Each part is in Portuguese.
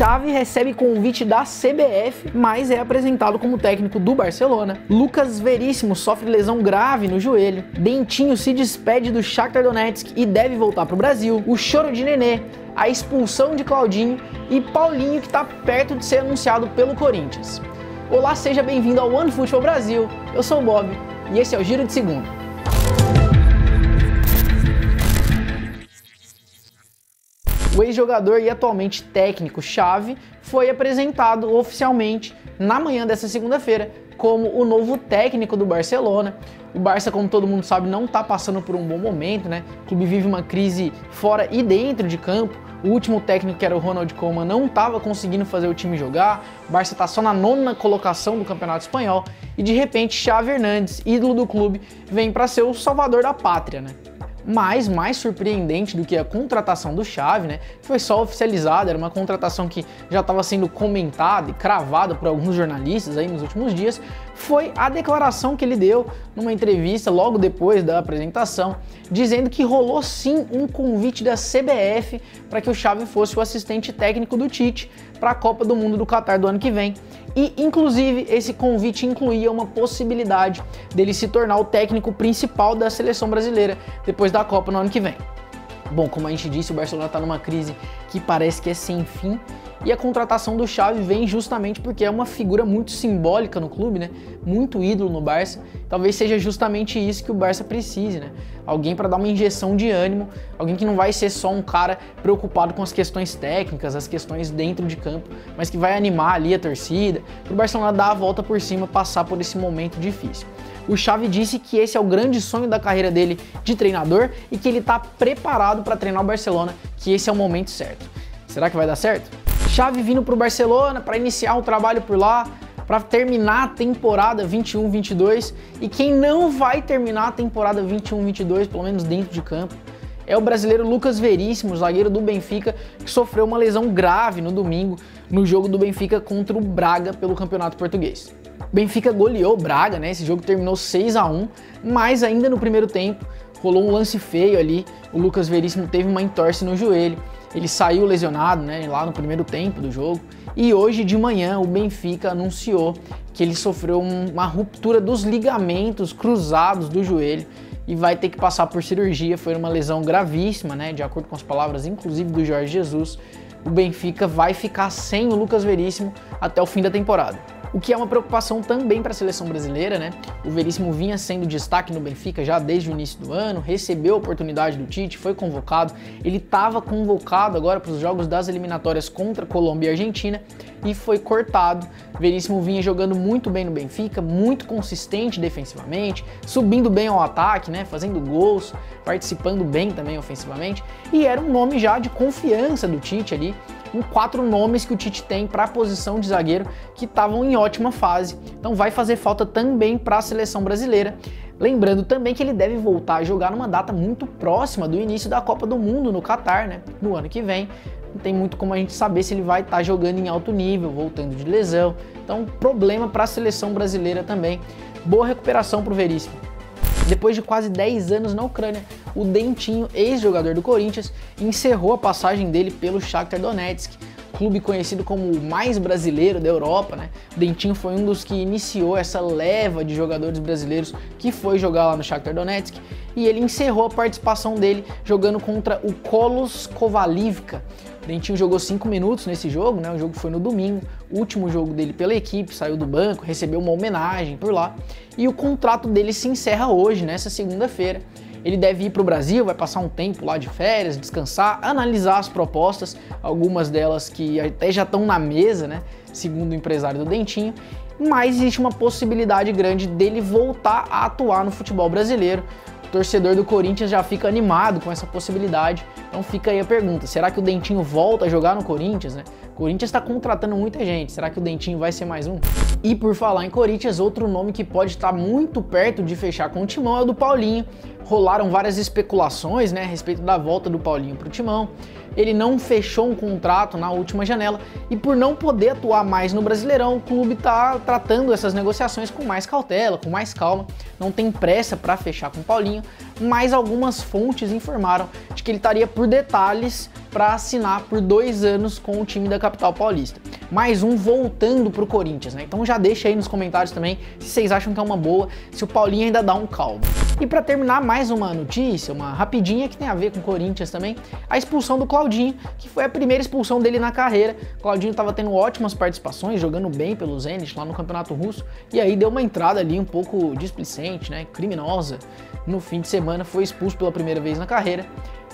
Xavi recebe convite da CBF, mas é apresentado como técnico do Barcelona. Lucas Veríssimo sofre lesão grave no joelho. Dentinho se despede do Shakhtar Donetsk e deve voltar para o Brasil. O choro de Nenê, a expulsão de Claudinho e Paulinho, que está perto de ser anunciado pelo Corinthians. Olá, seja bem-vindo ao OneFootball Brasil. Eu sou o Bob e esse é o Giro de Segunda. O ex-jogador e atualmente técnico Xavi foi apresentado oficialmente na manhã dessa segunda-feira como o novo técnico do Barcelona. O Barça, como todo mundo sabe, não está passando por um bom momento, né? O clube vive uma crise fora e dentro de campo. O último técnico, que era o Ronald Koeman, não estava conseguindo fazer o time jogar. O Barça está só na 9ª colocação do Campeonato Espanhol e de repente Xavi Hernandes, ídolo do clube, vem para ser o salvador da pátria, né? Mas mais surpreendente do que a contratação do Xavi, né, foi só oficializada, era uma contratação que já estava sendo comentada e cravada por alguns jornalistas aí nos últimos dias, foi a declaração que ele deu numa entrevista logo depois da apresentação, dizendo que rolou sim um convite da CBF para que o Xavi fosse o assistente técnico do Tite para a Copa do Mundo do Catar do ano que vem. E, inclusive, esse convite incluía uma possibilidade dele se tornar o técnico principal da seleção brasileira depois da Copa no ano que vem. Bom, como a gente disse, o Barcelona está numa crise que parece que é sem fim, e a contratação do Xavi vem justamente porque é uma figura muito simbólica no clube, né? Muito ídolo no Barça. Talvez seja justamente isso que o Barça precise, né? Alguém para dar uma injeção de ânimo, alguém que não vai ser só um cara preocupado com as questões técnicas, as questões dentro de campo, mas que vai animar ali a torcida, para o Barcelona dar a volta por cima, passar por esse momento difícil. O Xavi disse que esse é o grande sonho da carreira dele de treinador e que ele está preparado para treinar o Barcelona, que esse é o momento certo. Será que vai dar certo? Xavi vindo para o Barcelona para iniciar um trabalho por lá, para terminar a temporada 21-22, e quem não vai terminar a temporada 21-22, pelo menos dentro de campo, é o brasileiro Lucas Veríssimo, zagueiro do Benfica, que sofreu uma lesão grave no domingo no jogo do Benfica contra o Braga pelo Campeonato Português. O Benfica goleou o Braga, né? Esse jogo terminou 6-1, mas ainda no primeiro tempo rolou um lance feio ali. O Lucas Veríssimo teve uma entorse no joelho. Ele saiu lesionado, né, lá no primeiro tempo do jogo. E hoje de manhã o Benfica anunciou que ele sofreu uma ruptura dos ligamentos cruzados do joelho e vai ter que passar por cirurgia. Foi uma lesão gravíssima, né, de acordo com as palavras inclusive do Jorge Jesus. O Benfica vai ficar sem o Lucas Veríssimo até o fim da temporada. O que é uma preocupação também para a seleção brasileira, né? O Veríssimo vinha sendo destaque no Benfica já desde o início do ano, recebeu a oportunidade do Tite, foi convocado. Ele estava convocado agora para os jogos das eliminatórias contra Colômbia e Argentina e foi cortado. Veríssimo vinha jogando muito bem no Benfica, muito consistente defensivamente, subindo bem ao ataque, né? Fazendo gols, participando bem também ofensivamente, e era um nome já de confiança do Tite ali. 4 nomes que o Tite tem para a posição de zagueiro que estavam em ótima fase. Então vai fazer falta também para a seleção brasileira. Lembrando também que ele deve voltar a jogar numa data muito próxima do início da Copa do Mundo no Catar, né? No ano que vem. Não tem muito como a gente saber se ele vai estar jogando em alto nível, voltando de lesão. Então, problema para a seleção brasileira também. Boa recuperação para o Veríssimo. Depois de quase 10 anos na Ucrânia, o Dentinho, ex-jogador do Corinthians, encerrou a passagem dele pelo Shakhtar Donetsk, clube conhecido como o mais brasileiro da Europa, né? O Dentinho foi um dos que iniciou essa leva de jogadores brasileiros que foi jogar lá no Shakhtar Donetsk, e ele encerrou a participação dele jogando contra o Kolos Kovalivka. O Dentinho jogou 5 minutos nesse jogo, né? O jogo foi no domingo, o último jogo dele pela equipe, saiu do banco, recebeu uma homenagem por lá, e o contrato dele se encerra hoje, nessa segunda-feira. Ele deve ir para o Brasil, vai passar um tempo lá de férias, descansar, analisar as propostas, algumas delas que até já estão na mesa, né? Segundo o empresário do Dentinho, mas existe uma possibilidade grande dele voltar a atuar no futebol brasileiro. O torcedor do Corinthians já fica animado com essa possibilidade, então fica aí a pergunta, será que o Dentinho volta a jogar no Corinthians, né? O Corinthians está contratando muita gente, será que o Dentinho vai ser mais um? E por falar em Corinthians, outro nome que pode estar muito perto de fechar com o Timão é o do Paulinho. Rolaram várias especulações, né, a respeito da volta do Paulinho para o Timão. Ele não fechou um contrato na última janela e por não poder atuar mais no Brasileirão, o clube está tratando essas negociações com mais cautela, com mais calma. Não tem pressa para fechar com o Paulinho, mas algumas fontes informaram de que ele estaria por detalhes para assinar por 2 anos com o time da capital paulista. Mais um voltando pro Corinthians, né? Então já deixa aí nos comentários também se vocês acham que é uma boa, se o Paulinho ainda dá um caldo. E para terminar, mais uma notícia, uma rapidinha que tem a ver com o Corinthians também, a expulsão do Claudinho, que foi a primeira expulsão dele na carreira. O Claudinho estava tendo ótimas participações, jogando bem pelo Zenit lá no Campeonato Russo, e aí deu uma entrada ali um pouco displicente, né, criminosa. No fim de semana foi expulso pela primeira vez na carreira.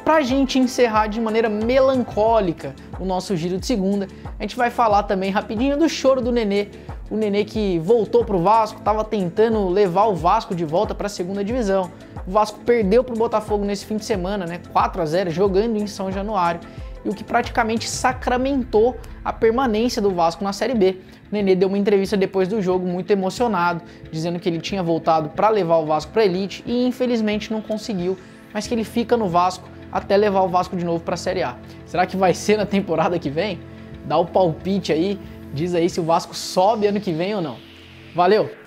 Pra gente encerrar de maneira melancólica o nosso giro de segunda, a gente vai falar também rapidinho do choro do Nenê. O Nenê que voltou pro Vasco, estava tentando levar o Vasco de volta para a segunda divisão. O Vasco perdeu pro Botafogo nesse fim de semana, né, 4-0, jogando em São Januário, e o que praticamente sacramentou a permanência do Vasco na Série B. O Nenê deu uma entrevista depois do jogo muito emocionado, dizendo que ele tinha voltado para levar o Vasco para a elite e infelizmente não conseguiu, mas que ele fica no Vasco até levar o Vasco de novo para a Série A. Será que vai ser na temporada que vem? Dá o palpite aí, diz aí se o Vasco sobe ano que vem ou não. Valeu!